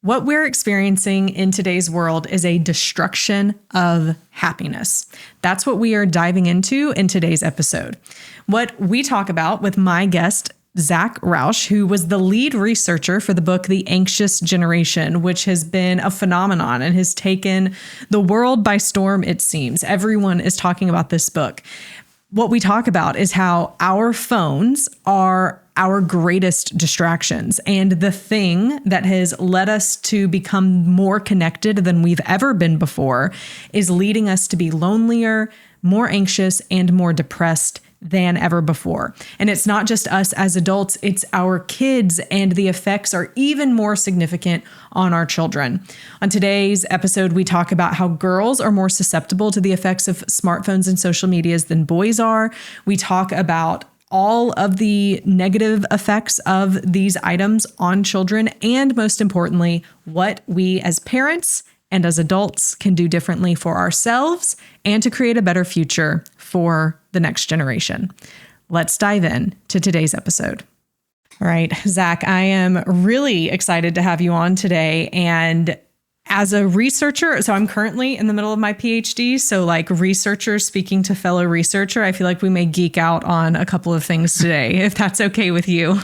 What we're experiencing in today's world is a destruction of happiness. That's what we are diving into in today's episode. What we talk about with my guest, Zach Rausch, who was the lead researcher for the book, The Anxious Generation, which has been a phenomenon and has taken the world by storm, it seems. Everyone is talking about this book. What we talk about is how our phones are our greatest distractions. And the thing that has led us to become more connected than we've ever been before is leading us to be lonelier, more anxious, and more depressed than ever before. And it's not just us as adults, it's our kids, and the effects are even more significant on our children. On today's episode, we talk about how girls are more susceptible to the effects of smartphones and social medias than boys are. We talk about all of the negative effects of these items on children, and most importantly, what we as parents and as adults can do differently for ourselves and to create a better future for the next generation. Let's dive in to today's episode. All right, Zach, I am really excited to have you on today. And as a researcher, so I'm currently in the middle of my PhD. So like researcher speaking to fellow researcher, I feel like we may geek out on a couple of things today, if that's okay with you.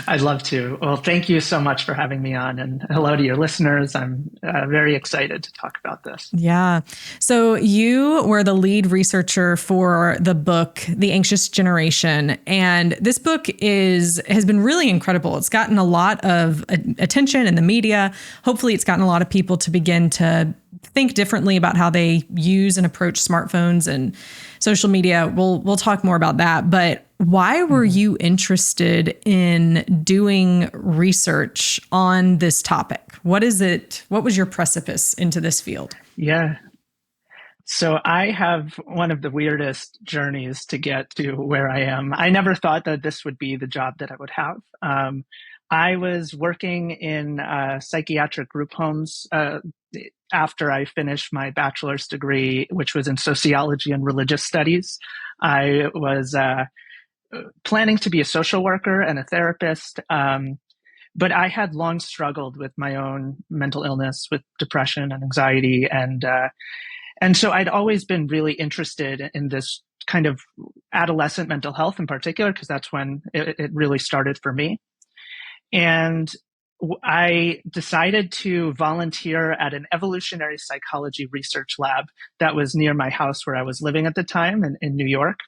I'd love to. Well, thank you so much for having me on, and hello to your listeners. I'm very excited to talk about this. Yeah. So you were the lead researcher for the book, The Anxious Generation. And this book has been really incredible. It's gotten a lot of attention in the media. Hopefully it's gotten a lot of people to begin to think differently about how they use and approach smartphones and social media. We'll talk more about that. But why were you interested in doing research on this topic? What is it? What was your precipice into this field? Yeah. So I have one of the weirdest journeys to get to where I am. I never thought that this would be the job that I would have. I was working in psychiatric group homes after I finished my bachelor's degree, which was in sociology and religious studies. I was planning to be a social worker and a therapist, but I had long struggled with my own mental illness, with depression and anxiety, and so I'd always been really interested in this kind of adolescent mental health in particular, because that's when it really started for me. And I decided to volunteer at an evolutionary psychology research lab that was near my house where I was living at the time in New York.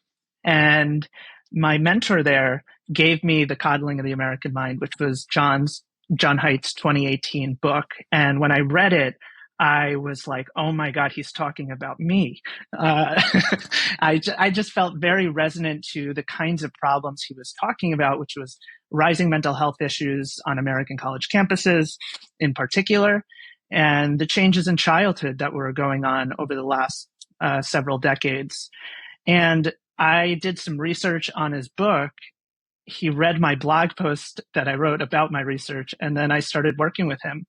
And my mentor there gave me The Coddling of the American Mind, which was John Haidt's 2018 book. And when I read it, I was like, oh my God, he's talking about me. I just felt very resonant to the kinds of problems he was talking about, which was rising mental health issues on American college campuses in particular, and the changes in childhood that were going on over the last several decades. And I did some research on his book. He read my blog post that I wrote about my research, and then I started working with him.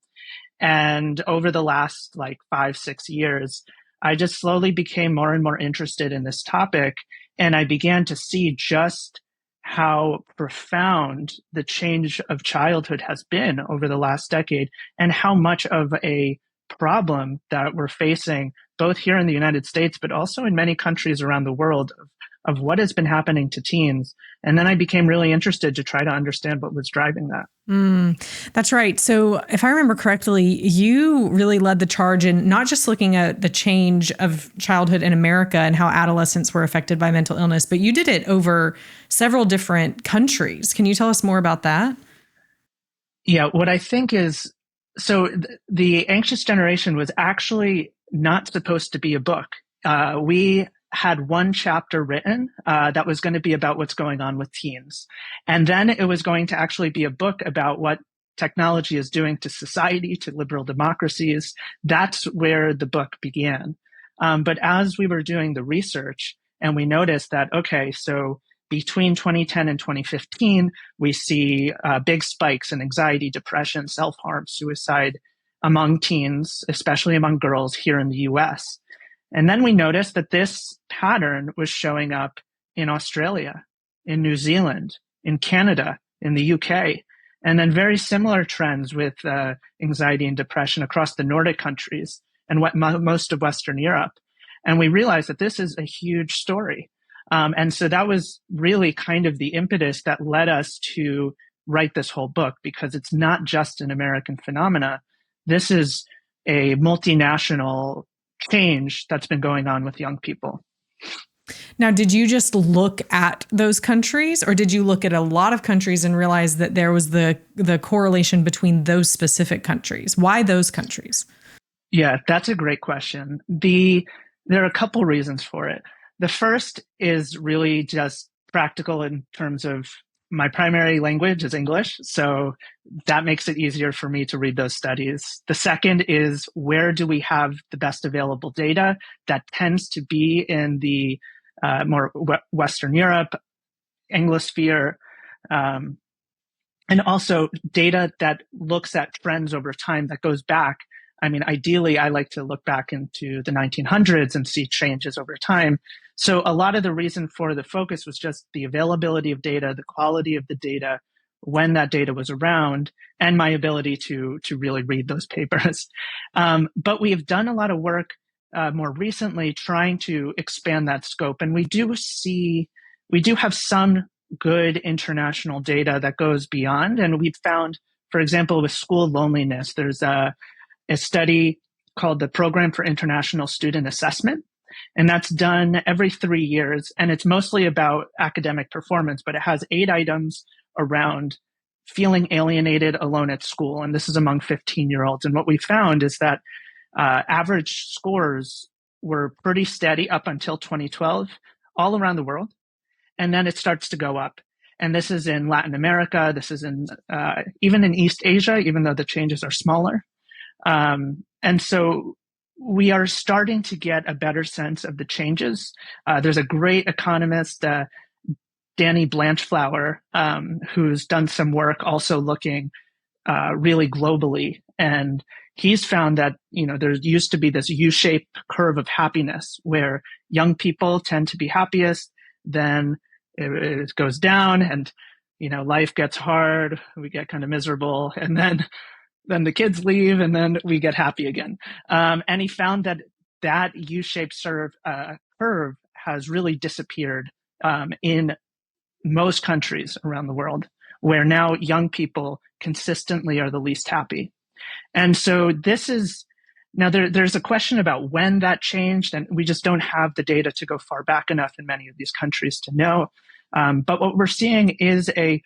And over the last 5-6 years, I just slowly became more and more interested in this topic. And I began to see just how profound the change of childhood has been over the last decade, and how much of a problem that we're facing, both here in the United States, but also in many countries around the world, of what has been happening to teens. And then I became really interested to try to understand what was driving that. That's right. So if I remember correctly, you really led the charge in not just looking at the change of childhood in America and how adolescents were affected by mental illness, but you did it over several different countries. Can you tell us more about that? Yeah, what I think is, so The Anxious Generation was actually not supposed to be a book. We had one chapter written that was going to be about what's going on with teens. And then it was going to actually be a book about what technology is doing to society, to liberal democracies. That's where the book began. But as we were doing the research, and we noticed that, okay, so between 2010 and 2015, we see big spikes in anxiety, depression, self-harm, suicide among teens, especially among girls here in the US. And then we noticed that this pattern was showing up in Australia, in New Zealand, in Canada, in the UK. And then very similar trends with anxiety and depression across the Nordic countries and most of Western Europe. And we realized that this is a huge story. And so that was really kind of the impetus that led us to write this whole book, because it's not just an American phenomena. This is a multinational change that's been going on with young people. Now, did you just look at those countries, or did you look at a lot of countries and realize that there was the correlation between those specific countries? Why those countries? Yeah, that's a great question. There are a couple reasons for it. The first is really just practical in terms of my primary language is English, so that makes it easier for me to read those studies. The second is, where do we have the best available data? That tends to be in the more Western Europe, Anglosphere, and also data that looks at trends over time that goes back. I mean, ideally, I like to look back into the 1900s and see changes over time. So a lot of the reason for the focus was just the availability of data, the quality of the data, when that data was around, and my ability to really read those papers. But we have done a lot of work more recently trying to expand that scope. And we do have some good international data that goes beyond. And we've found, for example, with school loneliness, there's a study called the Program for International Student Assessment. And that's done every 3 years. And it's mostly about academic performance, but it has 8 items around feeling alienated, alone at school. And this is among 15-year-olds. And what we found is that average scores were pretty steady up until 2012, all around the world. And then it starts to go up. And this is in Latin America. This is in even in East Asia, even though the changes are smaller. And so we are starting to get a better sense of the changes. There's a great economist, Danny Blanchflower, who's done some work also looking really globally. And he's found that, there used to be this U-shaped curve of happiness where young people tend to be happiest, then it goes down, and, life gets hard, we get kind of miserable, and then the kids leave, and then we get happy again. And he found that U-shaped curve has really disappeared in most countries around the world, where now young people consistently are the least happy. And so there's a question about when that changed, and we just don't have the data to go far back enough in many of these countries to know. But what we're seeing is a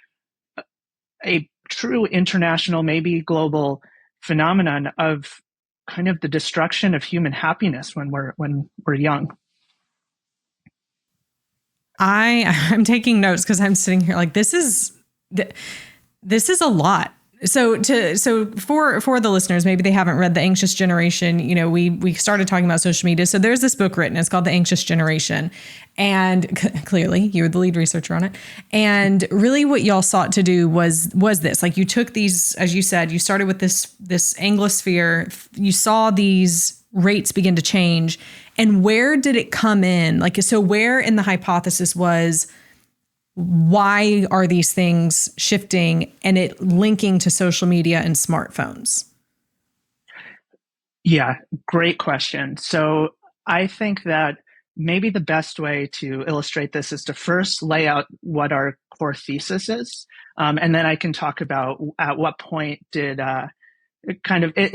true international, maybe global phenomenon of kind of the destruction of human happiness when we're young. I'm taking notes because I'm sitting here like, this is a lot. So for the listeners, maybe they haven't read The Anxious Generation, we started talking about social media. So there's this book written, it's called The Anxious Generation. And clearly you were the lead researcher on it. And really what y'all sought to do was this, like you took these, as you said, you started with this Anglosphere, you saw these rates begin to change. And where did it come in? Like, so where in the hypothesis was, why are these things shifting and it linking to social media and smartphones? Yeah, great question. So I think that maybe the best way to illustrate this is to first lay out what our core thesis is. And then I can talk about at what point did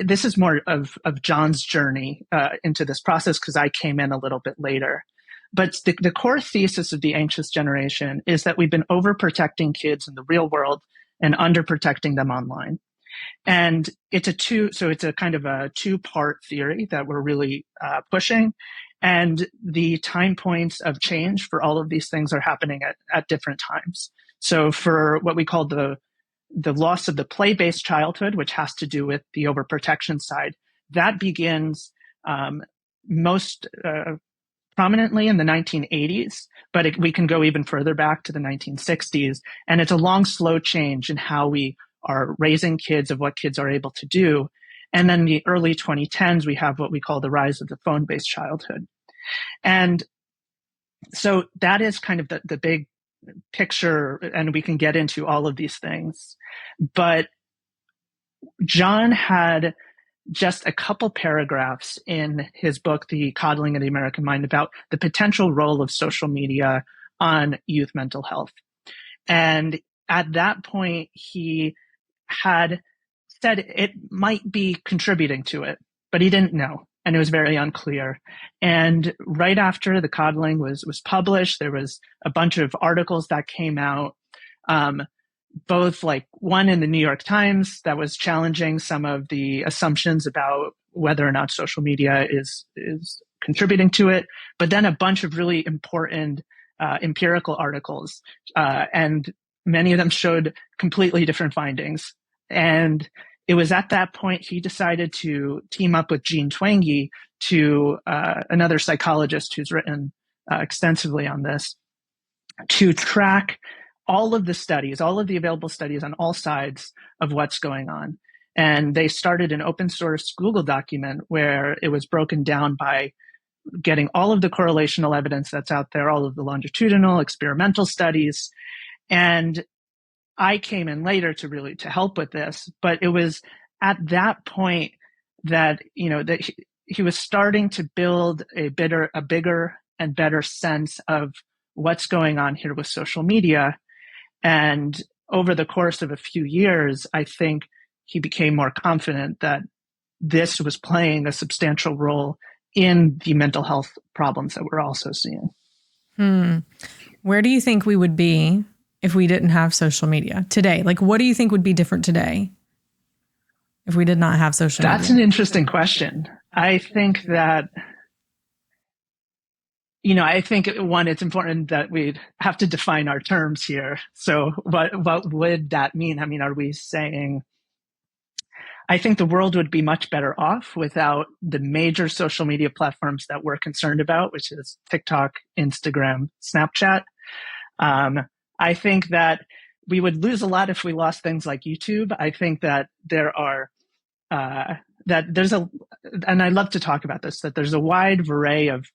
this is more of John's journey into this process, because I came in a little bit later. But the core thesis of The Anxious Generation is that we've been overprotecting kids in the real world and underprotecting them online. And it's a kind of a 2-part theory that we're really pushing. And the time points of change for all of these things are happening at different times. So for what we call the loss of the play-based childhood, which has to do with the overprotection side, that begins most prominently in the 1980s, but we can go even further back to the 1960s. And it's a long, slow change in how we are raising kids, of what kids are able to do. And then the early 2010s, we have what we call the rise of the phone-based childhood. And so that is kind of the big picture, and we can get into all of these things. But John had just a couple paragraphs in his book, The Coddling of the American Mind, about the potential role of social media on youth mental health. And at that point, he had said it might be contributing to it, but he didn't know. And it was very unclear. And right after The Coddling was published, there was a bunch of articles that came out, both like one in the New York Times that was challenging some of the assumptions about whether or not social media is contributing to it, but then a bunch of really important empirical articles, and many of them showed completely different findings. And it was at that point he decided to team up with Jean Twenge, to another psychologist who's written extensively on this, to track all of the studies, all of the available studies on all sides of what's going on. And they started an open source Google document where it was broken down by getting all of the correlational evidence that's out there, all of the longitudinal experimental studies. And I came in later to help with this, but it was at that point that, that he was starting to build a bigger and better sense of what's going on here with social media. And over the course of a few years, I think he became more confident that this was playing a substantial role in the mental health problems that we're also seeing. Where do you think we would be if we didn't have social media today? Like, what do you think would be different today if we did not have social media? That's an interesting question. I think that, I think, one, it's important that we'd have to define our terms here. So what would that mean? I mean, are we saying, I think the world would be much better off without the major social media platforms that we're concerned about, which is TikTok, Instagram, Snapchat. I think that we would lose a lot if we lost things like YouTube. I think that and I love to talk about this, that there's a wide array of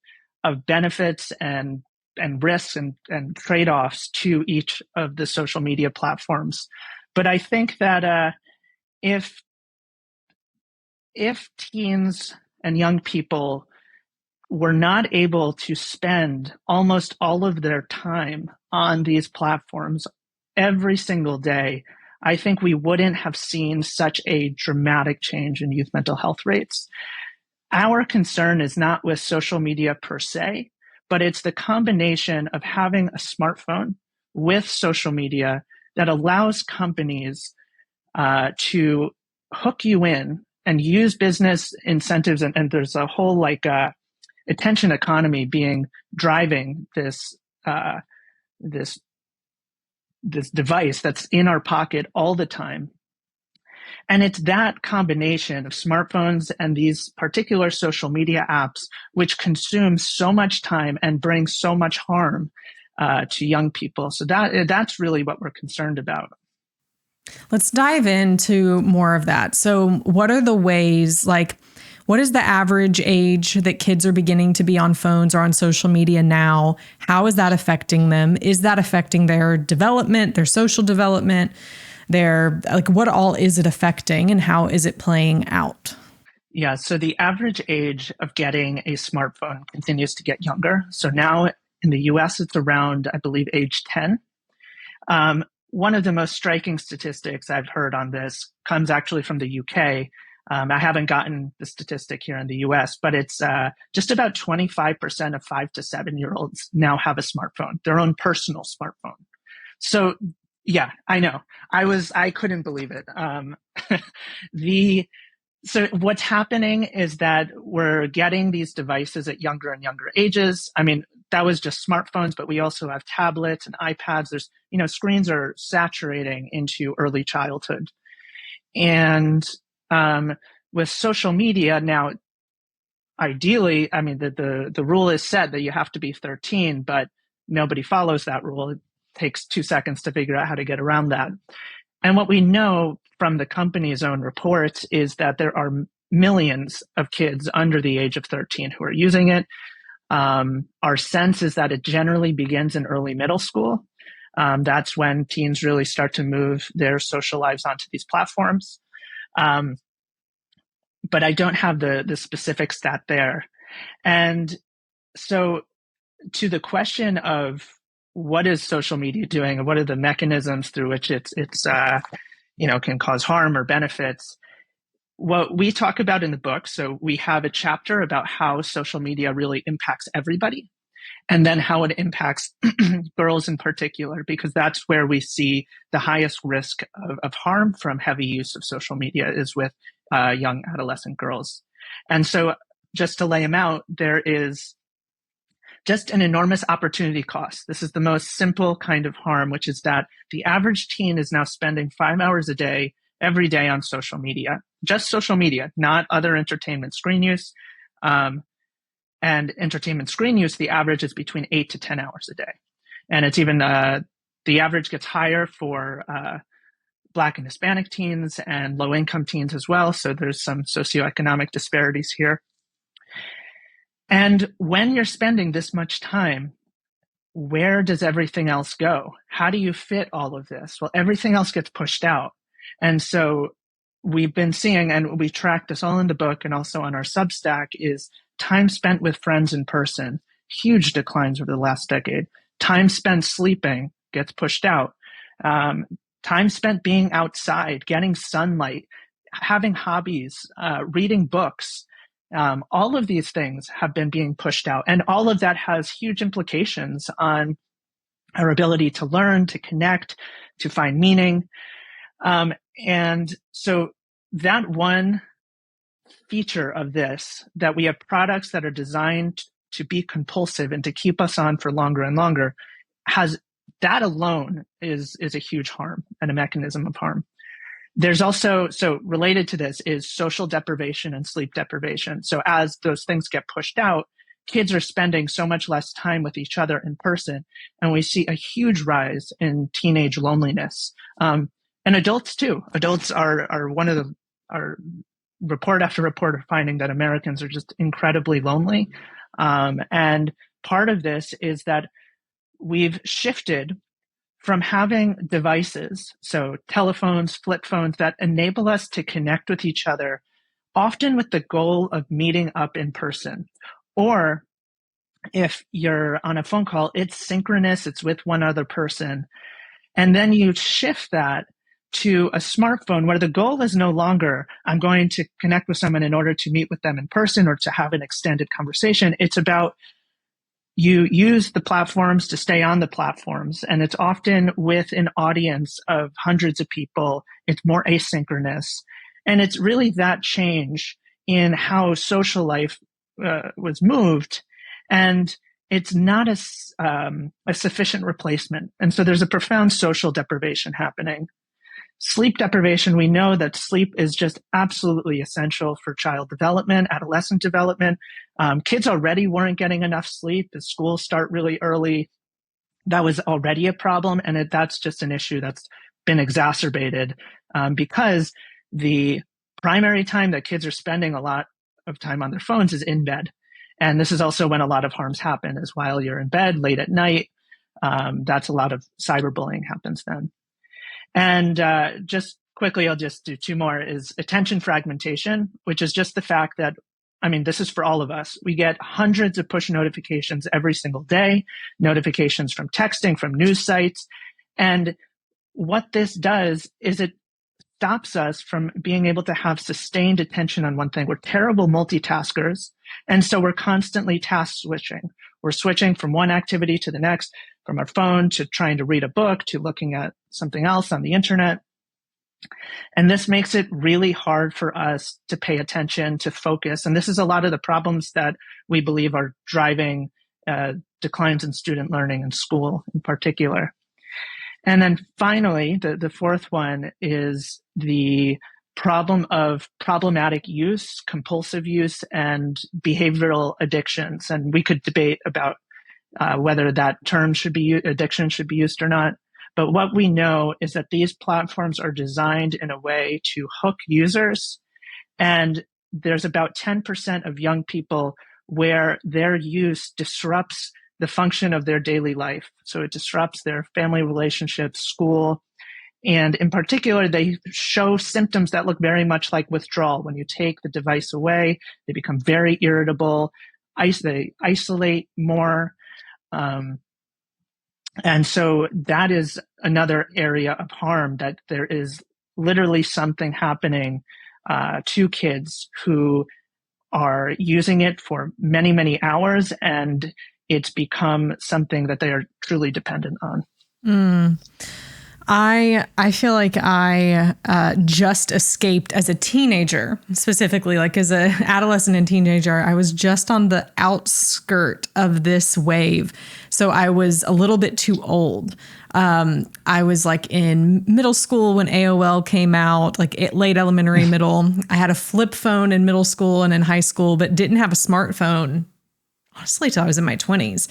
benefits and risks and trade-offs to each of the social media platforms. But I think that if teens and young people were not able to spend almost all of their time on these platforms every single day, I think we wouldn't have seen such a dramatic change in youth mental health rates. Our concern is not with social media per se, but it's the combination of having a smartphone with social media that allows companies to hook you in and use business incentives. And there's a whole attention economy driving this device that's in our pocket all the time. And it's that combination of smartphones and these particular social media apps which consume so much time and bring so much harm to young people. So that's really what we're concerned about. Let's dive into more of that. So what are the ways, what is the average age that kids are beginning to be on phones or on social media now? How is that affecting them? Is that affecting their development, their social development? What all is it affecting and how is it playing out? Yeah, so the average age of getting a smartphone continues to get younger. So now in the US, it's around, I believe, age 10. One of the most striking statistics I've heard on this comes actually from the UK. I haven't gotten the statistic here in the US, but it's just about 25% of 5 to 7-year-olds now have a smartphone, their own personal smartphone. So yeah, I know. I couldn't believe it. So what's happening is that we're getting these devices at younger and younger ages. I mean, that was just smartphones, but we also have tablets and iPads. There's, screens are saturating into early childhood. And with social media now, ideally, I mean, the rule is set that you have to be 13, but nobody follows that rule. It takes 2 seconds to figure out how to get around that. And what we know from the company's own reports is that there are millions of kids under the age of 13 who are using it. Our sense is that it generally begins in early middle school. That's when teens really start to move their social lives onto these platforms. But I don't have the specific stat there. And so to the question of what is social media doing and what are the mechanisms through which it's can cause harm or benefits, what we talk about in the book, so we have a chapter about how social media really impacts everybody, and then how it impacts girls in particular, because that's where we see the highest risk of harm from heavy use of social media is with young adolescent girls. And so just to lay them out, there is just an enormous opportunity cost. This is the most simple kind of harm, which is that the average teen is now spending 5 hours a day, every day on social media, just social media, not other entertainment screen use. And entertainment screen use, the average is between 8 to 10 hours a day. And it's even, the average gets higher for Black and Hispanic teens and low-income teens as well. So there's some socioeconomic disparities here. And when you're spending this much time, where does everything else go? How do you fit all of this? Well, everything else gets pushed out. And so we've been seeing, and we track this all in the book and also on our Substack, is time spent with friends in person, huge declines over the last decade. Time spent sleeping gets pushed out. Time spent being outside, getting sunlight, having hobbies, reading books. All of these things have been being pushed out. And all of that has huge implications on our ability to learn, to connect, to find meaning. And so that one feature of this, that we have products that are designed to be compulsive and to keep us on for longer and longer, that alone is a huge harm and a mechanism of harm. There's also, so related to this is social deprivation and sleep deprivation. So as those things get pushed out, kids are spending so much less time with each other in person, and we see a huge rise in teenage loneliness. And adults too. Adults are one of our report after report are finding that Americans are just incredibly lonely. And part of this is that we've shifted from having devices, so telephones, flip phones, that enable us to connect with each other, often with the goal of meeting up in person. Or if you're on a phone call, it's synchronous, it's with one other person. And then you shift that to a smartphone where the goal is no longer, I'm going to connect with someone in order to meet with them in person or to have an extended conversation. It's about, you use the platforms to stay on the platforms, and it's often with an audience of hundreds of people. It's more asynchronous. And it's really that change in how social life was moved. And it's not a sufficient replacement. And so there's a profound social deprivation happening. Sleep deprivation, we know that sleep is just absolutely essential for child development, adolescent development. Kids already weren't getting enough sleep as schools start really early. That was already a problem, and that's just an issue that's been exacerbated because the primary time that kids are spending a lot of time on their phones is in bed. And this is also when a lot of harms happen, is while you're in bed late at night. That's a lot of cyberbullying happens then. And just quickly, I'll just do two more, is attention fragmentation, which is just the fact that, I mean, this is for all of us. We get hundreds of push notifications every single day, notifications from texting, from news sites. And what this does is it stops us from being able to have sustained attention on one thing. We're terrible multitaskers. And so we're constantly task switching. We're switching from one activity to the next, from our phone to trying to read a book to looking at something else on the internet. And this makes it really hard for us to pay attention, to focus. And this is a lot of the problems that we believe are driving declines in student learning in school in particular. And then finally, the fourth one is the problem of problematic use, compulsive use, and behavioral addictions. And we could debate about whether that term should be, addiction should be used or not. But what we know is that these platforms are designed in a way to hook users. And there's about 10% of young people where their use disrupts the function of their daily life. So it disrupts their family relationships, school, and in particular, they show symptoms that look very much like withdrawal. When you take the device away, they become very irritable, they isolate more. And so that is another area of harm, that there is literally something happening to kids who are using it for many, many hours, and it's become something that they are truly dependent on. I feel like I just escaped as a teenager, specifically, like as an adolescent and teenager. I was just on the outskirt of this wave. So I was a little bit too old. I was like in middle school when AOL came out, like late elementary, middle. I had a flip phone in middle school and in high school, but didn't have a smartphone honestly till I was in my 20s.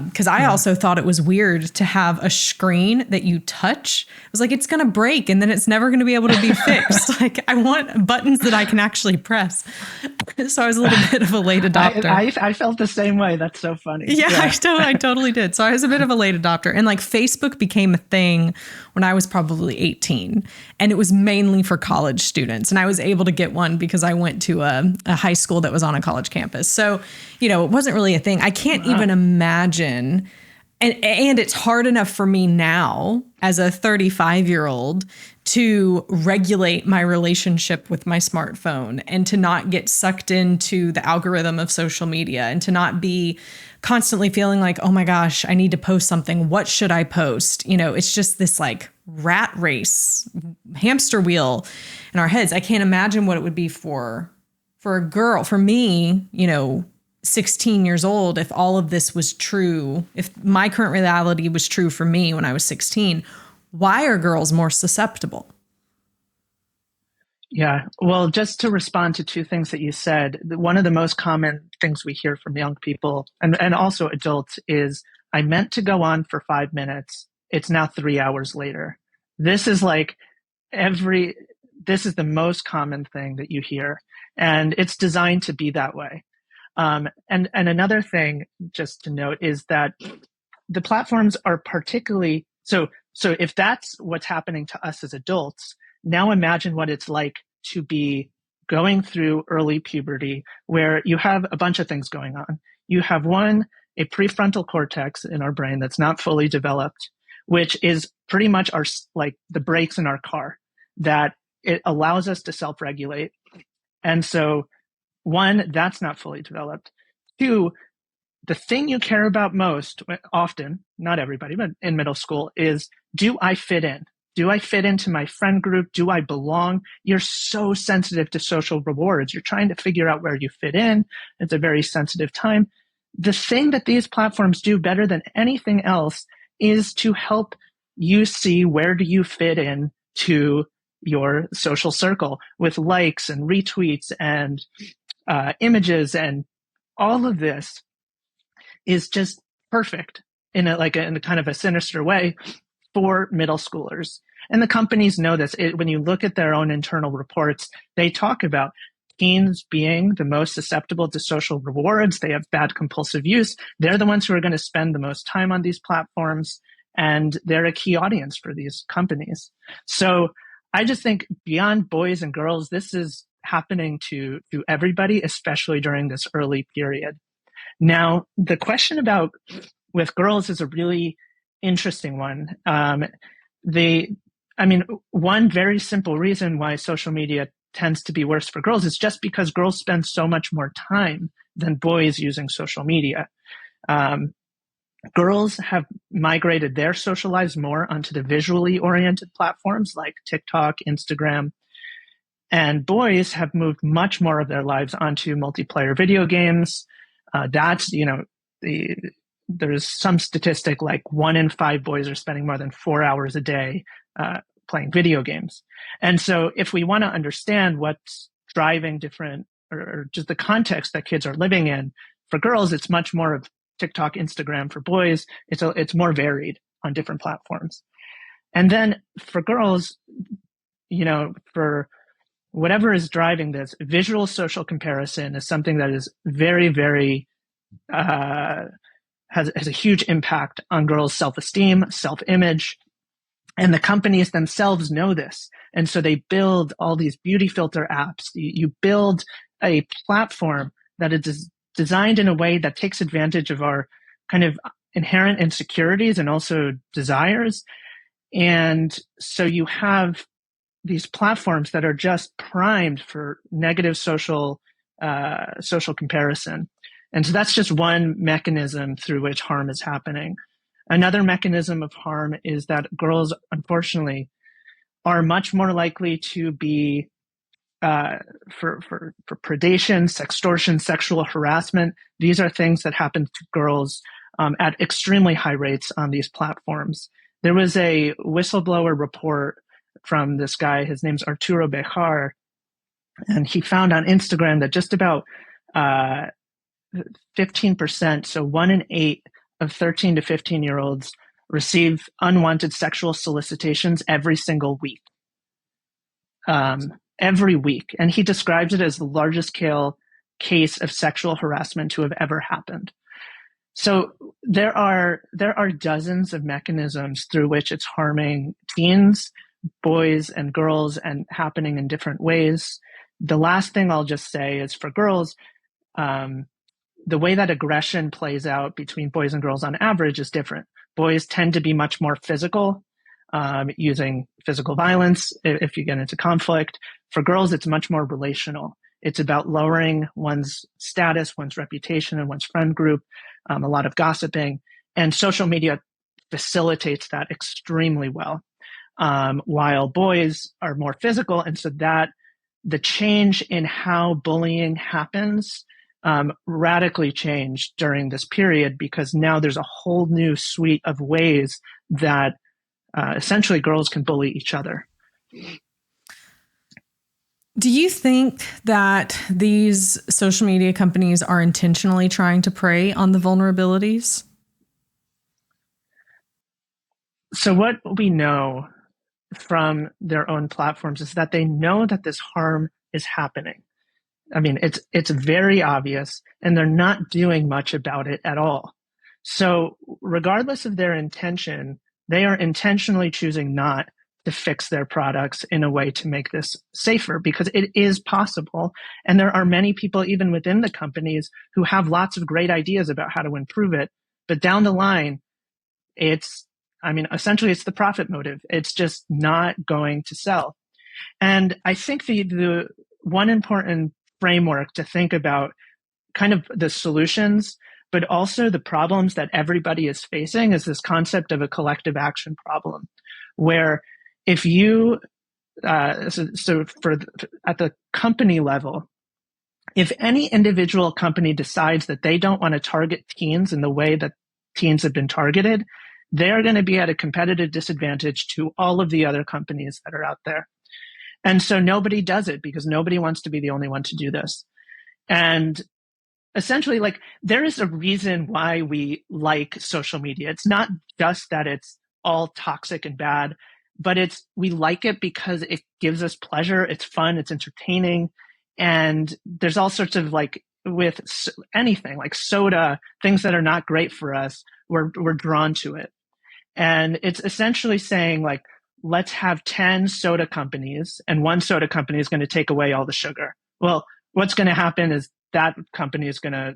Because I also thought it was weird to have a screen that you touch. I was like, it's going to break and then it's never going to be able to be fixed. Like, I want buttons that I can actually press. So I was a little bit of a late adopter. I felt the same way. That's so funny. Yeah. I totally did. So I was a bit of a late adopter. And like Facebook became a thing when I was probably 18. And it was mainly for college students. And I was able to get one because I went to a high school that was on a college campus. So, you know, it wasn't really a thing. I can't even imagine. And it's hard enough for me now as a 35-year-old to regulate my relationship with my smartphone and to not get sucked into the algorithm of social media and to not be constantly feeling like, oh my gosh, I need to post something. What should I post? You know, it's just this like rat race, hamster wheel in our heads. I can't imagine what it would be for a girl, for me, you know, 16 years old, if all of this was true, if my current reality was true for me when I was 16, why are girls more susceptible? Yeah. Well, just to respond to two things that you said, one of the most common things we hear from young people and also adults is, I meant to go on for 5 minutes. It's now 3 hours later. This is like this is the most common thing that you hear, and it's designed to be that way. And another thing just to note is that the platforms are particularly, so if that's what's happening to us as adults, now imagine what it's like to be going through early puberty, where you have a bunch of things going on. You have a prefrontal cortex in our brain that's not fully developed, which is pretty much like the brakes in our car, that it allows us to self-regulate. And so one, that's not fully developed. Two, the thing you care about most, often, not everybody, but in middle school, is, do I fit in? Do I fit into my friend group? Do I belong? You're so sensitive to social rewards. You're trying to figure out where you fit in. It's a very sensitive time. The thing that these platforms do better than anything else is to help you see, where do you fit in to your social circle, with likes and retweets and images, and all of this is just perfect in a kind of a sinister way for middle schoolers. And the companies know this. When you look at their own internal reports, they talk about teens being the most susceptible to social rewards. They have bad compulsive use. They're the ones who are going to spend the most time on these platforms, and they're a key audience for these companies. So I just think beyond boys and girls, this is happening to everybody, especially during this early period. Now, the question about with girls is a really interesting one. One very simple reason why social media tends to be worse for girls is just because girls spend so much more time than boys using social media. Girls have migrated their social lives more onto the visually oriented platforms like TikTok, Instagram, and boys have moved much more of their lives onto multiplayer video games. There's some statistic like 1 in 5 boys are spending more than 4 hours a day playing video games. And so if we want to understand what's driving different, or just the context that kids are living in, for girls, it's much more of TikTok, Instagram. For boys, it's more varied on different platforms. And then for girls, for whatever is driving this, visual social comparison is something that is very, very has a huge impact on girls' self-esteem, self-image, and the companies themselves know this. And so they build all these beauty filter apps. You build a platform that is designed in a way that takes advantage of our kind of inherent insecurities and also desires. And so you have these platforms that are just primed for negative social comparison. And so that's just one mechanism through which harm is happening. Another mechanism of harm is that girls, unfortunately, are much more likely to be for predation, sextortion, sexual harassment. These are things that happen to girls at extremely high rates on these platforms. There was a whistleblower report from this guy, his name's Arturo Bejar, and he found on Instagram that just about 15%, so 1 in 8 of 13 to 15-year-olds receive unwanted sexual solicitations every single week. Every week. And he describes it as the largest scale case of sexual harassment to have ever happened. So there are dozens of mechanisms through which it's harming teens, boys and girls, and happening in different ways. The last thing I'll just say is for girls, the way that aggression plays out between boys and girls on average is different. Boys tend to be much more physical, using physical violence if you get into conflict. For girls, it's much more relational. It's about lowering one's status, one's reputation, and one's friend group, a lot of gossiping. And social media facilitates that extremely well, while boys are more physical. And so that the change in how bullying happens radically changed during this period, because now there's a whole new suite of ways that essentially girls can bully each other. Do you think that these social media companies are intentionally trying to prey on the vulnerabilities? So what we know from their own platforms is that they know that this harm is happening. I mean, it's very obvious, and they're not doing much about it at all. So regardless of their intention, they are intentionally choosing not to fix their products in a way to make this safer, because it is possible. And there are many people, even within the companies, who have lots of great ideas about how to improve it. But down the line, essentially it's the profit motive. It's just not going to sell. And I think the one important framework to think about kind of the solutions, but also the problems that everybody is facing, is this concept of a collective action problem, where if you, at the company level, if any individual company decides that they don't want to target teens in the way that teens have been targeted, they're going to be at a competitive disadvantage to all of the other companies that are out there. And so nobody does it because nobody wants to be the only one to do this. And essentially, there is a reason why we like social media. It's not just that it's all toxic and bad, but we like it because it gives us pleasure. It's fun. It's entertaining. And there's all sorts of with anything like soda, things that are not great for us, we're drawn to it. And it's essentially saying let's have 10 soda companies, and one soda company is going to take away all the sugar. Well, what's going to happen is that company is going to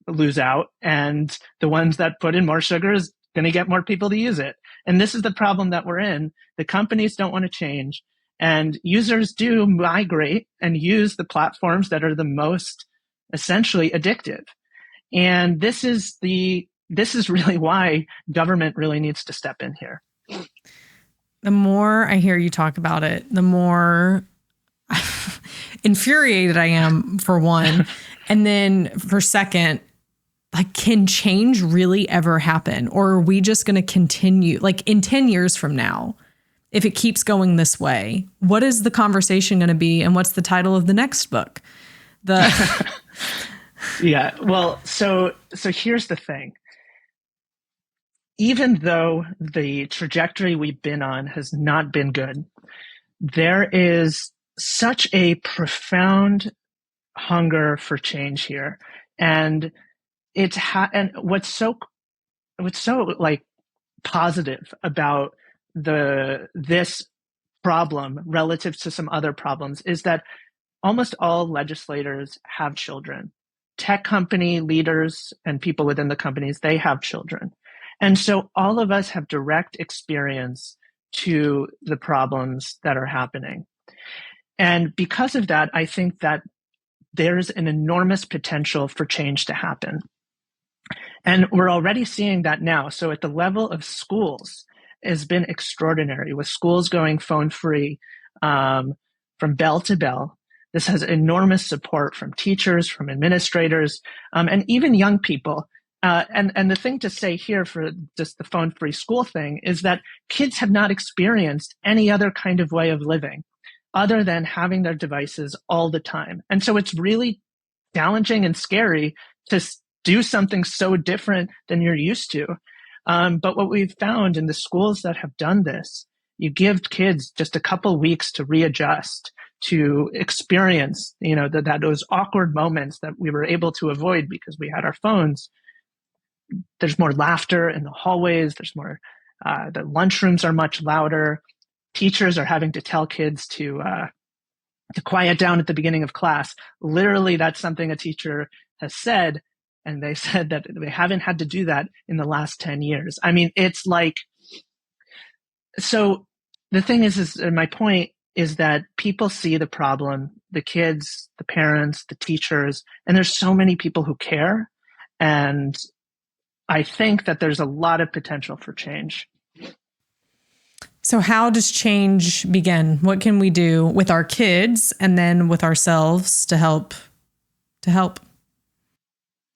lose out, and the ones that put in more sugar is going to get more people to use it. And this is the problem that we're in. The companies don't want to change, and users do migrate and use the platforms that are the most essentially addictive. And this is really why government really needs to step in here. The more I hear you talk about it, the more infuriated I am, for one. And then for second, can change really ever happen? Or are we just going to continue, in 10 years from now, if it keeps going this way, what is the conversation going to be? And what's the title of the next book? Yeah, well, so here's the thing. Even though the trajectory we've been on has not been good, there is such a profound hunger for change here. And and what's so what's so like positive about this problem relative to some other problems is that almost all legislators have children. Tech company leaders and people within the companies, they have children. And so all of us have direct experience to the problems that are happening. And because of that, I think that there's an enormous potential for change to happen. And we're already seeing that now. So at the level of schools, has been extraordinary, with schools going phone free from bell to bell. This has enormous support from teachers, from administrators, and even young people. And the thing to say here for just the phone free school thing is that kids have not experienced any other kind of way of living other than having their devices all the time. And so it's really challenging and scary to do something so different than you're used to. But what we've found in the schools that have done this, you give kids just a couple weeks to readjust, to experience, that those awkward moments that we were able to avoid because we had our phones. There's more laughter in the hallways. There's more, the lunchrooms are much louder. Teachers are having to tell kids to quiet down at the beginning of class. Literally, that's something a teacher has said. And they said that they haven't had to do that in the last 10 years. I mean, it's like, so the thing is my point is that people see the problem, the kids, the parents, the teachers, and there's so many people who care. And I think that there's a lot of potential for change. So how does change begin? What can we do with our kids and then with ourselves to help?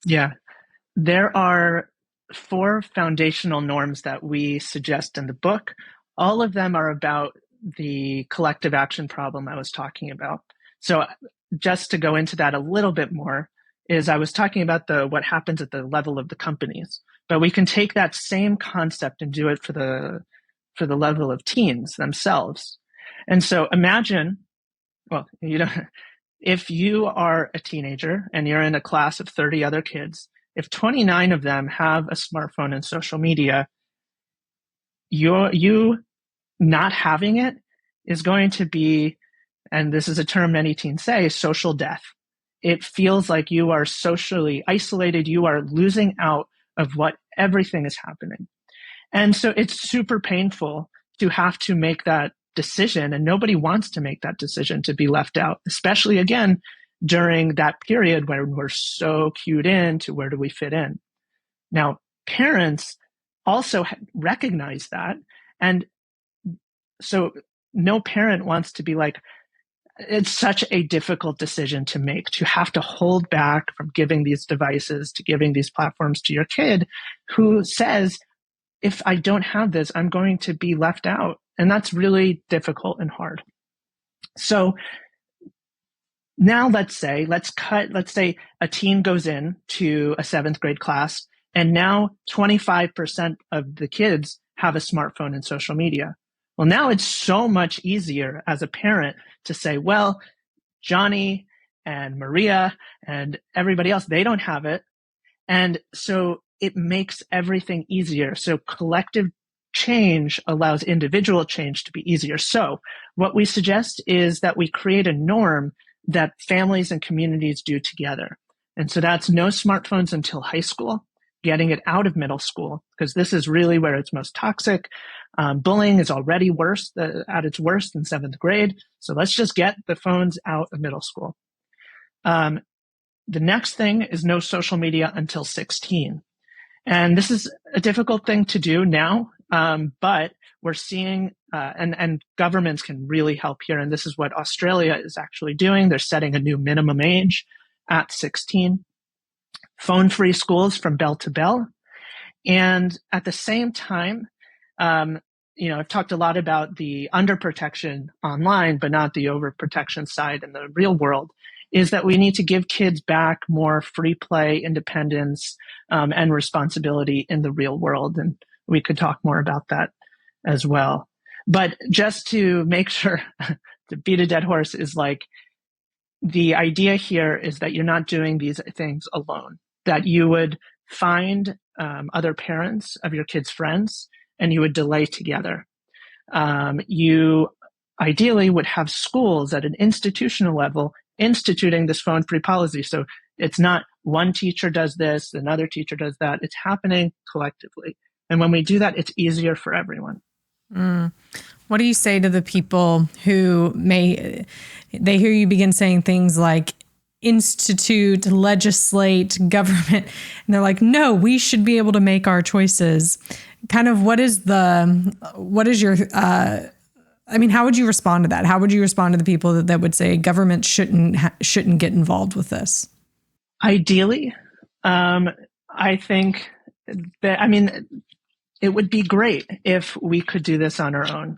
Yeah, there are 4 foundational norms that we suggest in the book. All of them are about the collective action problem I was talking about. So just to go into that a little bit more, is I was talking about what happens at the level of the companies, but we can take that same concept and do it for the level of teens themselves. And so imagine, if you are a teenager and you're in a class of 30 other kids, if 29 of them have a smartphone and social media, you not having it is going to be, and this is a term many teens say, social death. It feels like you are socially isolated. You are losing out of what everything is happening. And so it's super painful to have to make that decision, and nobody wants to make that decision to be left out, especially again during that period when we're so cued in to where do we fit in. Now, parents also recognize that, and so no parent wants to be like, it's such a difficult decision to make, to have to hold back from giving these devices, to giving these platforms to your kid who says, if I don't have this, I'm going to be left out. And that's really difficult and hard. So now let's say a teen goes in to a 7th grade class, and now 25% of the kids have a smartphone and social media. Well, now it's so much easier as a parent to say, well, Johnny and Maria and everybody else, they don't have it. And so it makes everything easier. So collective change allows individual change to be easier. So what we suggest is that we create a norm that families and communities do together. And so that's no smartphones until high school, getting it out of middle school, because this is really where it's most toxic. Bullying is already worse at its worst in 7th grade. So let's just get the phones out of middle school. The next thing is no social media until 16. And this is a difficult thing to do now, but we're seeing, and governments can really help here. And this is what Australia is actually doing. They're setting a new minimum age at 16. Phone-free schools from bell to bell. And at the same time, I've talked a lot about the underprotection online, but not the overprotection side in the real world, is that we need to give kids back more free play, independence, and responsibility in the real world. And we could talk more about that as well. But just to make sure to beat a dead horse is like, the idea here is that you're not doing these things alone, that you would find other parents of your kids' friends, and you would delay together. You ideally would have schools at an institutional level instituting this phone-free policy. So it's not one teacher does this, another teacher does that. It's happening collectively. And when we do that, it's easier for everyone. What do you say to the people who they hear you begin saying things like institute, legislate, government, and they're like, no, we should be able to make our choices. Kind of what is your, how would you respond to that? How would you respond to the people that would say government shouldn't get involved with this? Ideally, I think that, it would be great if we could do this on our own.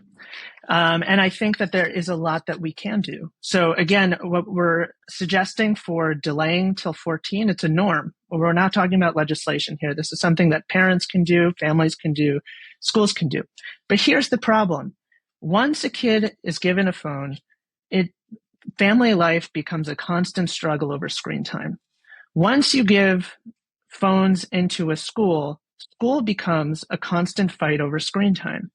And I think that there is a lot that we can do. So again, what we're suggesting for delaying till 14, it's a norm. We're not talking about legislation here. This is something that parents can do, families can do, schools can do. But here's the problem. Once a kid is given a phone, family life becomes a constant struggle over screen time. Once you give phones into a school becomes a constant fight over screen time.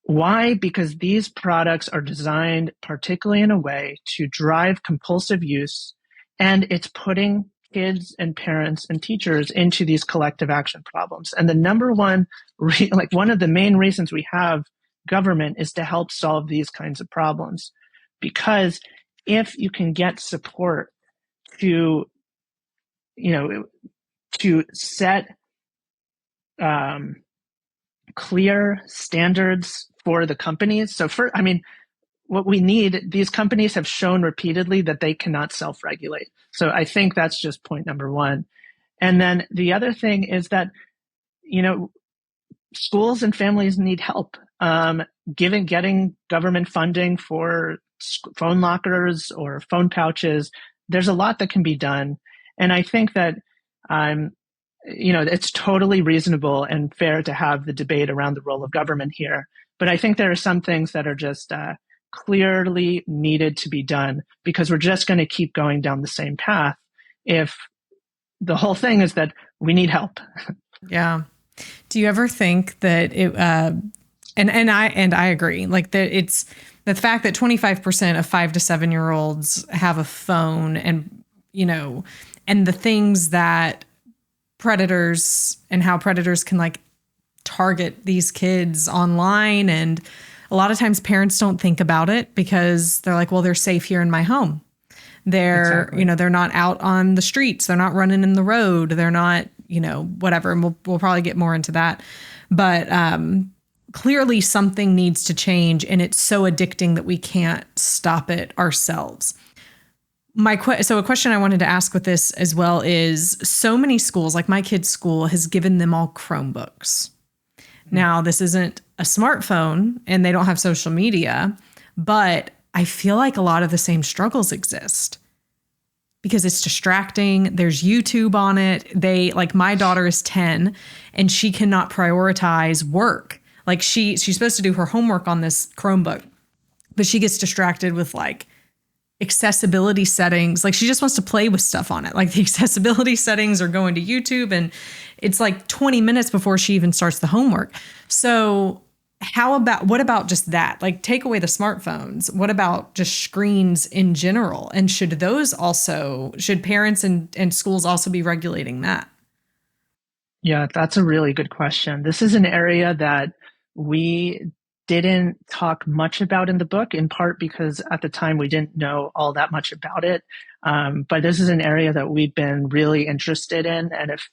Why? Because these products are designed particularly in a way to drive compulsive use, and it's putting kids and parents and teachers into these collective action problems. And the number one, one of the main reasons we have government is to help solve these kinds of problems. Because if you can get support to set clear standards for the companies. So what we need, these companies have shown repeatedly that they cannot self-regulate. So I think that's just point number one. And then the other thing is that, schools and families need help. Getting government funding for phone lockers or phone pouches, there's a lot that can be done. And I think that it's totally reasonable and fair to have the debate around the role of government here. But I think there are some things that are just clearly needed to be done, because we're just going to keep going down the same path if the whole thing is that we need help. Yeah. Do you ever think that and I agree, like that it's the fact that 25% of 5 to 7-year-olds have a phone, and and the things that predators and how predators can target these kids online. And a lot of times parents don't think about it because they're like, well, they're safe here in my home. They're, exactly. They're not out on the streets. They're not running in the road. They're not, whatever. And we'll probably get more into that. But clearly something needs to change, and it's so addicting that we can't stop it ourselves. So a question I wanted to ask with this as well is, so many schools, like my kid's school, has given them all Chromebooks. Now, this isn't a smartphone and they don't have social media, but I feel like a lot of the same struggles exist because it's distracting. There's YouTube on it. My daughter is 10 and she cannot prioritize work. She's supposed to do her homework on this Chromebook, but she gets distracted with accessibility settings. She just wants to play with stuff on it. The accessibility settings are going to YouTube, and it's 20 minutes before she even starts the homework. So what about just that? Take away the smartphones. What about just screens in general? And should parents and schools also be regulating that? Yeah, that's a really good question. This is an area that we didn't talk much about in the book, in part because at the time we didn't know all that much about it. But this is an area that we've been really interested in. And if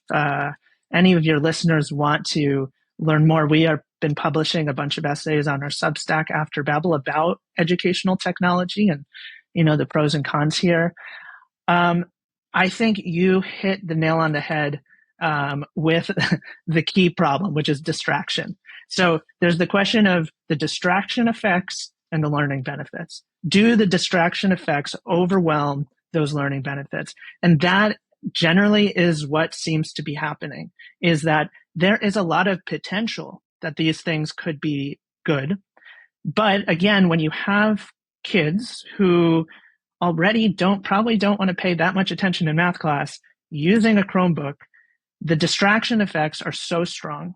any of your listeners want to learn more, we have been publishing a bunch of essays on our Substack After Babel about educational technology and, the pros and cons here. I think you hit the nail on the head with the key problem, which is distraction. So there's the question of the distraction effects and the learning benefits. Do the distraction effects overwhelm those learning benefits? And that generally is what seems to be happening, is that there is a lot of potential that these things could be good. But again, when you have kids who already probably don't want to pay that much attention in math class, using a Chromebook the distraction effects are so strong.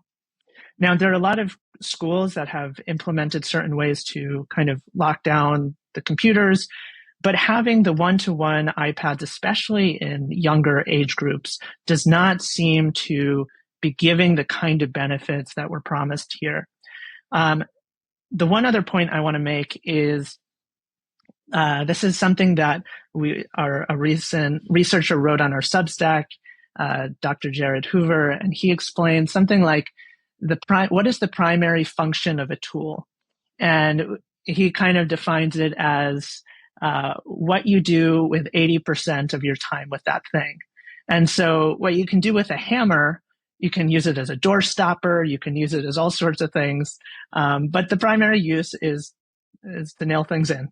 Now, there are a lot of schools that have implemented certain ways to kind of lock down the computers, but having the one-to-one iPads, especially in younger age groups, does not seem to be giving the kind of benefits that were promised here. The one other point I want to make is this is something that a recent researcher wrote on our Substack, Dr. Jared Hoover, and he explained something like what is the primary function of a tool? And he kind of defines it as what you do with 80% of your time with that thing. And so what you can do with a hammer, you can use it as a door stopper, you can use it as all sorts of things. But the primary use is to nail things in.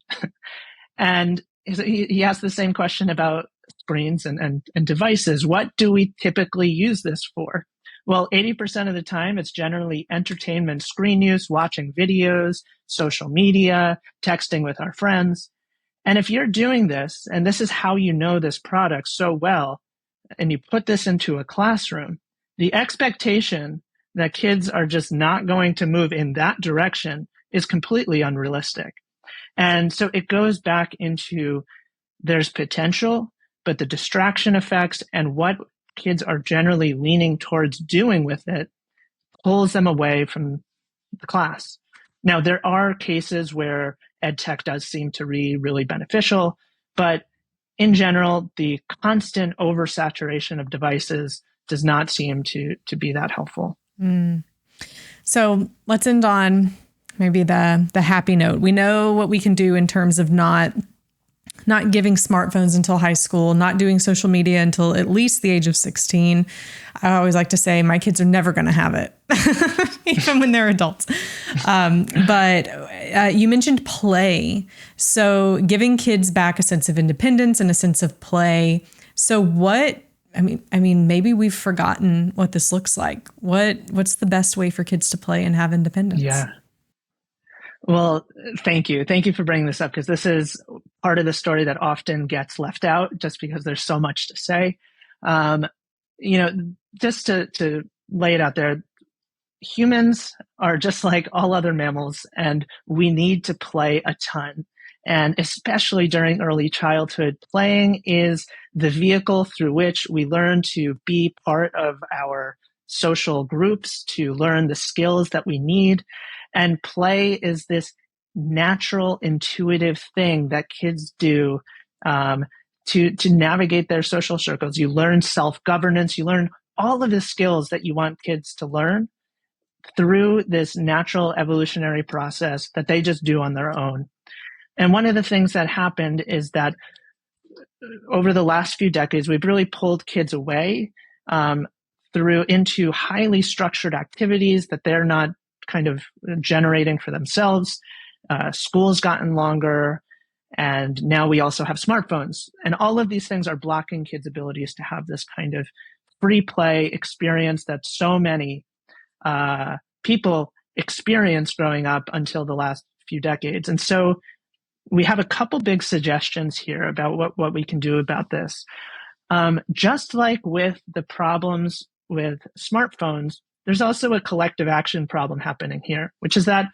And he asked the same question about screens and devices. What do we typically use this for? Well, 80% of the time, it's generally entertainment, screen use, watching videos, social media, texting with our friends. And if you're doing this, and this is how you know this product so well, and you put this into a classroom, the expectation that kids are just not going to move in that direction is completely unrealistic. And so it goes back into there's potential, but the distraction effects and what kids are generally leaning towards doing with it pulls them away from the class. Now, there are cases where ed tech does seem to be really beneficial, but in general, the constant oversaturation of devices does not seem to be that helpful. So let's end on maybe the happy note. We know what we can do in terms of not giving smartphones until high school, not doing social media until at least the age of 16. I always like to say my kids are never going to have it, even when they're adults. But you mentioned play. So giving kids back a sense of independence and a sense of play. So maybe we've forgotten what this looks like. What's the best way for kids to play and have independence? Yeah. Well, thank you. Thank you for bringing this up, because this is part of the story that often gets left out just because there's so much to say. Just to lay it out there, humans are just like all other mammals, and we need to play a ton. And especially during early childhood, playing is the vehicle through which we learn to be part of our social groups, to learn the skills that we need. And play is this natural, intuitive thing that kids do to navigate their social circles. You learn self-governance. You learn all of the skills that you want kids to learn through this natural evolutionary process that they just do on their own. And one of the things that happened is that over the last few decades, we've really pulled kids away into highly structured activities that they're not kind of generating for themselves. School's gotten longer, and now we also have smartphones. And all of these things are blocking kids' abilities to have this kind of free play experience that so many people experienced growing up until the last few decades. And so we have a couple big suggestions here about what we can do about this. Just like with the problems with smartphones, there's also a collective action problem happening here, which is that,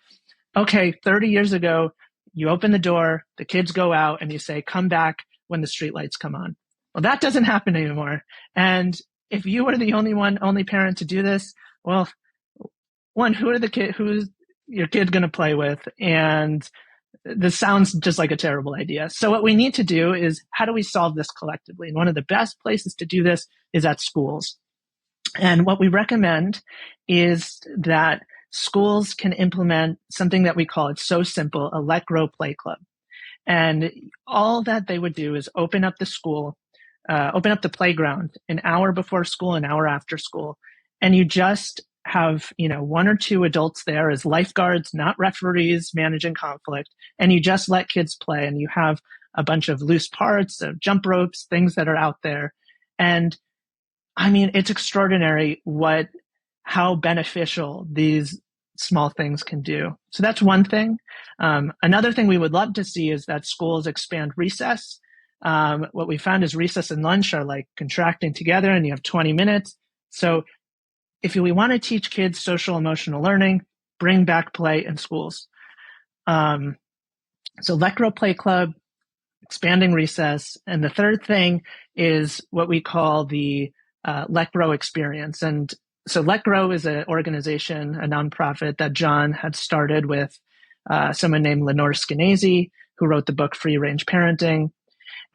okay, 30 years ago, you open the door, the kids go out, and you say, come back when the streetlights come on. Well, that doesn't happen anymore. And if you are the only parent to do this, well, one, who's your kid going to play with? And this sounds just like a terrible idea. So what we need to do is, how do we solve this collectively? And one of the best places to do this is at schools. And what we recommend is that schools can implement something that we call, it's so simple, a Let Grow Play Club. And all that they would do is open up the playground an hour before school, an hour after school. And you just have, one or two adults there as lifeguards, not referees managing conflict. And you just let kids play, and you have a bunch of loose parts, of jump ropes, things that are out there. And it's extraordinary how beneficial these small things can do. So that's one thing. Another thing we would love to see is that schools expand recess. What we found is recess and lunch are like contracting together, and you have 20 minutes. So if we want to teach kids social emotional learning, bring back play in schools. So Let Grow Play Club, expanding recess. And the third thing is what we call the Let Grow experience. And so Let Grow is an organization, a nonprofit that John had started with someone named Lenore Skenazy, who wrote the book Free Range Parenting.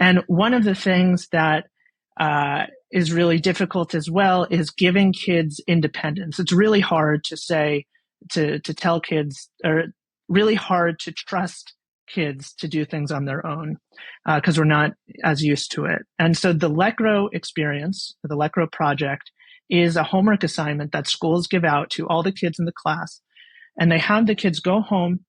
And one of the things that is really difficult as well is giving kids independence. It's really hard to say, to tell kids, or really hard to trust kids to do things on their own because we're not as used to it. And so the Let Grow experience, the Let Grow project, is a homework assignment that schools give out to all the kids in the class. And they have the kids go home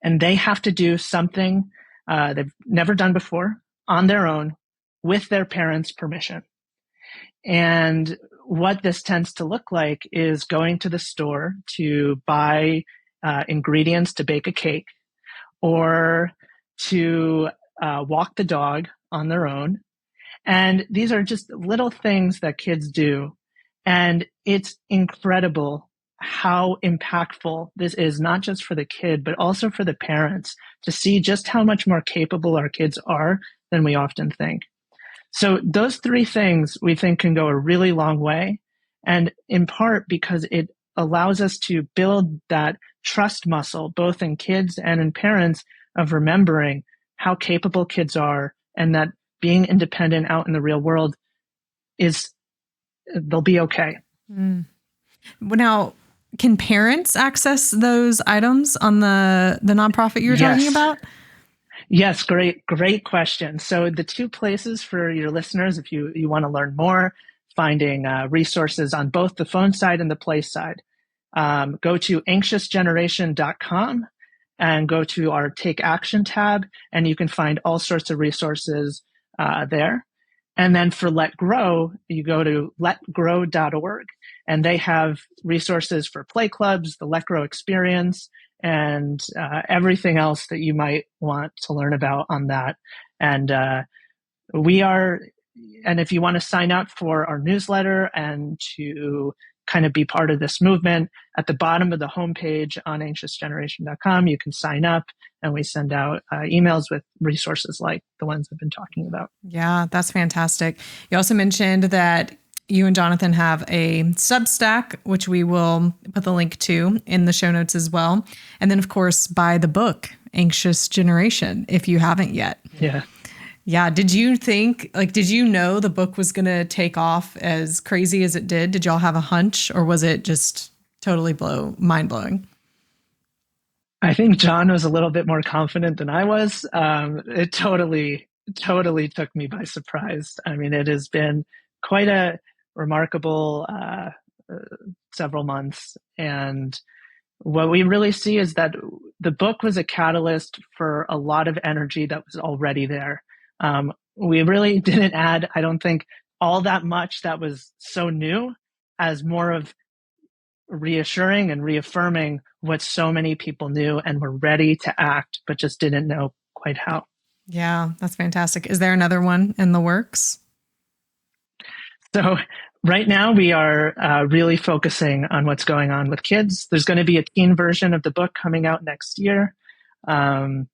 and they have to do something they've never done before on their own with their parents' permission. And what this tends to look like is going to the store to buy ingredients to bake a cake, or to walk the dog on their own. And these are just little things that kids do. And it's incredible how impactful this is, not just for the kid, but also for the parents, to see just how much more capable our kids are than we often think. So those three things we think can go a really long way. And in part because it allows us to build that trust muscle, both in kids and in parents, of remembering how capable kids are, and that being independent out in the real world they'll be okay. Mm. Now, can parents access those items on the nonprofit you were talking about? Yes, great question. So the two places for your listeners, if you want to learn more, finding resources on both the phone side and the play side, go to anxiousgeneration.com and go to our Take Action tab, and you can find all sorts of resources there. And then for Let Grow, you go to letgrow.org, and they have resources for play clubs, the Let Grow experience, and everything else that you might want to learn about on that. And if you want to sign up for our newsletter and to kind of be part of this movement, at the bottom of the homepage on anxiousgeneration.com, you can sign up, and we send out emails with resources like the ones I've been talking about. Yeah, that's fantastic. You also mentioned that you and Jonathan have a Substack, which we will put the link to in the show notes as well. And then, of course, buy the book, Anxious Generation, if you haven't yet. Yeah. Yeah. Did you know the book was going to take off as crazy as it did? Did y'all have a hunch, or was it just totally mind-blowing? I think John was a little bit more confident than I was. It totally took me by surprise. I mean, it has been quite a remarkable several months. And what we really see is that the book was a catalyst for a lot of energy that was already there. We really didn't add, I don't think, all that much that was so new, as more of reassuring and reaffirming what so many people knew and were ready to act, but just didn't know quite how. Yeah, that's fantastic. Is there another one in the works? So right now we are really focusing on what's going on with kids. There's going to be a teen version of the book coming out next year. And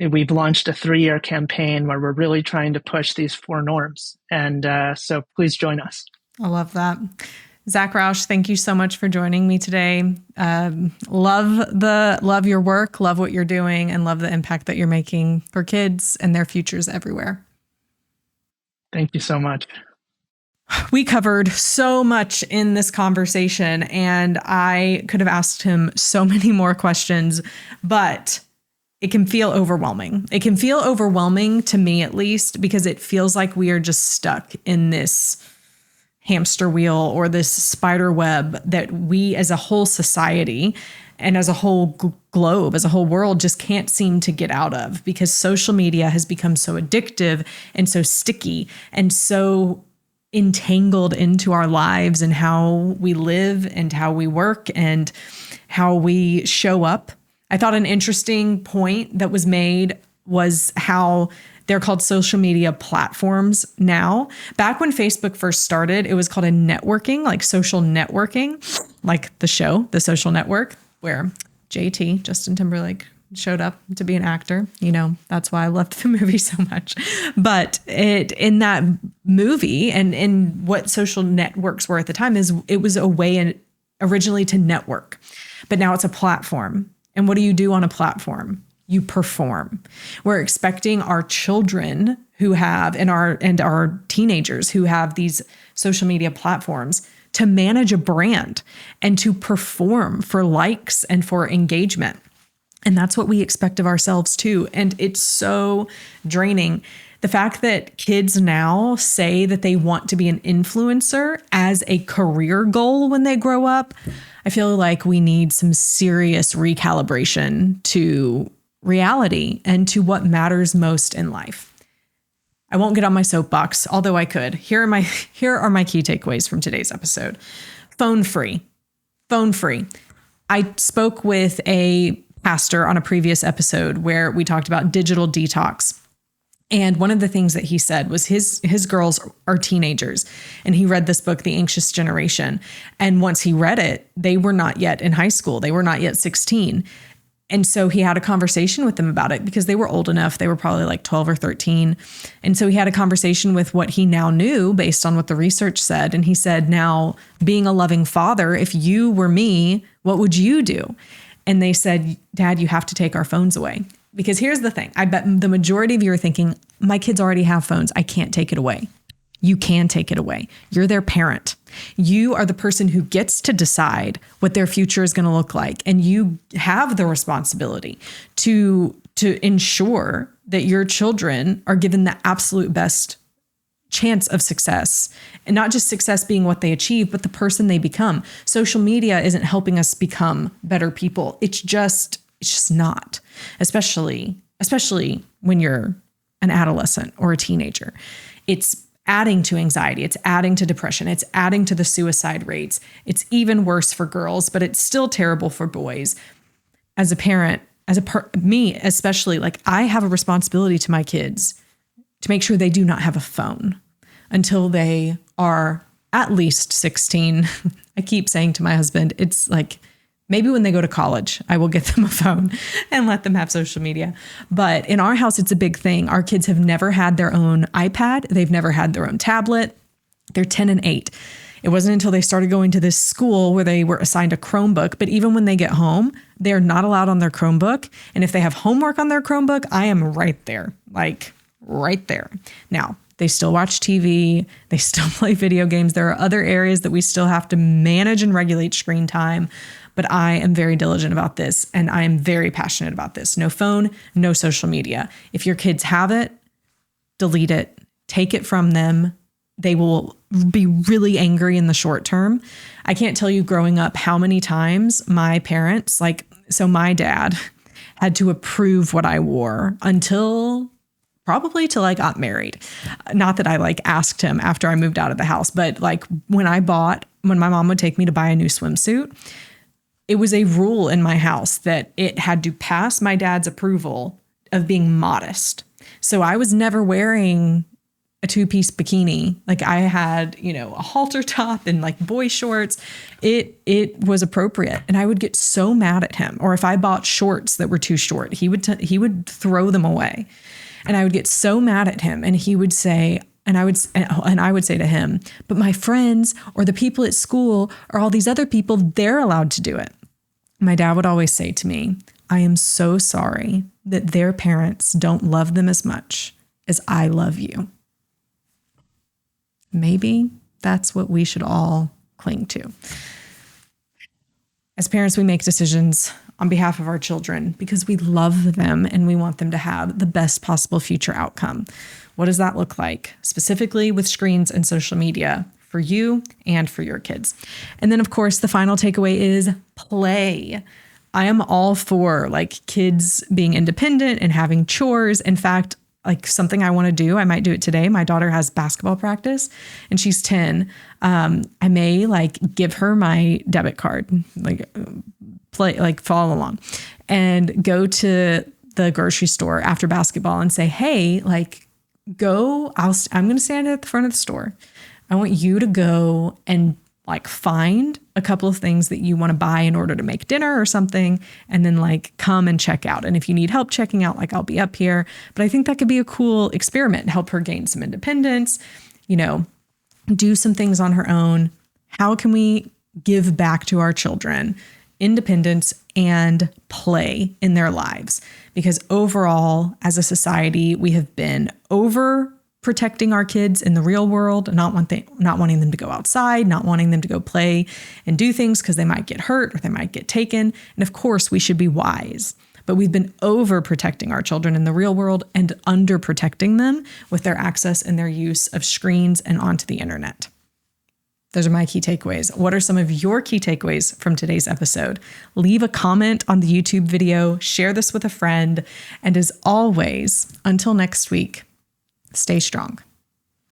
we've launched a 3-year campaign where we're really trying to push these 4 norms. And so please join us. I love that. Zach Rausch, thank you so much for joining me today. Love your work, love what you're doing, and love the impact that you're making for kids and their futures everywhere. Thank you so much. We covered so much in this conversation, and I could have asked him so many more questions, but it can feel overwhelming. It can feel overwhelming to me, at least, because it feels like we are just stuck in this hamster wheel or this spider web that we as a whole society and as a whole globe, as a whole world, just can't seem to get out of, because social media has become so addictive and so sticky and so entangled into our lives and how we live and how we work and how we show up. I thought an interesting point that was made was how They're called social media platforms now. Back when Facebook first started, it was called a networking, like social networking, like the show, The Social Network, where Justin Timberlake, showed up to be an actor. You know, that's why I loved the movie so much. But in that movie and in what social networks were at the time is it was a way originally to network, but now it's a platform. And what do you do on a platform? You perform. We're expecting our children who have and our teenagers who have these social media platforms to manage a brand and to perform for likes and for engagement. And that's what we expect of ourselves too. And it's so draining. The fact that kids now say that they want to be an influencer as a career goal when they grow up, I feel like we need some serious recalibration to reality and to what matters most in life. I won't get on my soapbox, although I could. Here are my key takeaways from today's episode. Phone free. I spoke with a pastor on a previous episode where we talked about digital detox. And one of the things that he said was his girls are teenagers, and he read this book, The Anxious Generation. And once he read it, they were not yet in high school. They were not yet 16. And so he had a conversation with them about it because they were old enough. They were probably like 12 or 13. And so he had a conversation with what he now knew based on what the research said. And he said, now, being a loving father, if you were me, what would you do? And they said, Dad, you have to take our phones away. Because here's the thing. I bet the majority of you are thinking, my kids already have phones. I can't take it away. You can take it away. You're their parent. You are the person who gets to decide what their future is going to look like. And you have the responsibility to ensure that your children are given the absolute best chance of success, and not just success being what they achieve, but the person they become. Social media isn't helping us become better people. It's just not, especially when you're an adolescent or a teenager. It's adding to anxiety. It's adding to depression. It's adding to the suicide rates. It's even worse for girls, but it's still terrible for boys. As a parent, me especially, like I have a responsibility to my kids to make sure they do not have a phone until they are at least 16. I keep saying to my husband, it's like, maybe when they go to college, I will get them a phone and let them have social media. But in our house, it's a big thing. Our kids have never had their own iPad. They've never had their own tablet. They're 10 and 8. It wasn't until they started going to this school where they were assigned a Chromebook. But even when they get home, they're not allowed on their Chromebook. And if they have homework on their Chromebook, I am right there, like right there. Now, they still watch TV. They still play video games. There are other areas that we still have to manage and regulate screen time. But I am very diligent about this, and I am very passionate about this. No phone, no social media. If your kids have it, delete it, take it from them. They will be really angry in the short term. I can't tell you growing up how many times my parents, my dad had to approve what I wore probably till I got married. Not that I asked him after I moved out of the house, but when my mom would take me to buy a new swimsuit, it was a rule in my house that it had to pass my dad's approval of being modest. So I was never wearing a 2-piece bikini. I had, a halter top and boy shorts. It was appropriate. And I would get so mad at him. Or if I bought shorts that were too short, he would throw them away. And I would get so mad at him, and he would say, and I would say to him, but my friends or the people at school or all these other people, they're allowed to do it. My dad would always say to me, I am so sorry that their parents don't love them as much as I love you. Maybe that's what we should all cling to. As parents, we make decisions on behalf of our children because we love them and we want them to have the best possible future outcome. What does that look like, specifically with screens and social media for you and for your kids? And then, of course, the final takeaway is play. I am all for kids being independent and having chores. In fact, something I want to do, I might do it today. My daughter has basketball practice and she's 10. I may give her my debit card, follow along and go to the grocery store after basketball and say, hey, like, I'm going to stand at the front of the store. I want you to go and like find a couple of things that you want to buy in order to make dinner or something, and then like come and check out. And if you need help checking out, like I'll be up here. But I think that could be a cool experiment, help her gain some independence, do some things on her own. How can we give back to our children independence and play in their lives? Because overall, as a society, we have been over protecting our kids in the real world, not wanting them to go outside, not wanting them to go play and do things because they might get hurt or they might get taken. And of course, we should be wise. But we've been over protecting our children in the real world and under protecting them with their access and their use of screens and onto the internet. Those are my key takeaways. What are some of your key takeaways from today's episode? Leave a comment on the YouTube video, share this with a friend, and as always, until next week, stay strong.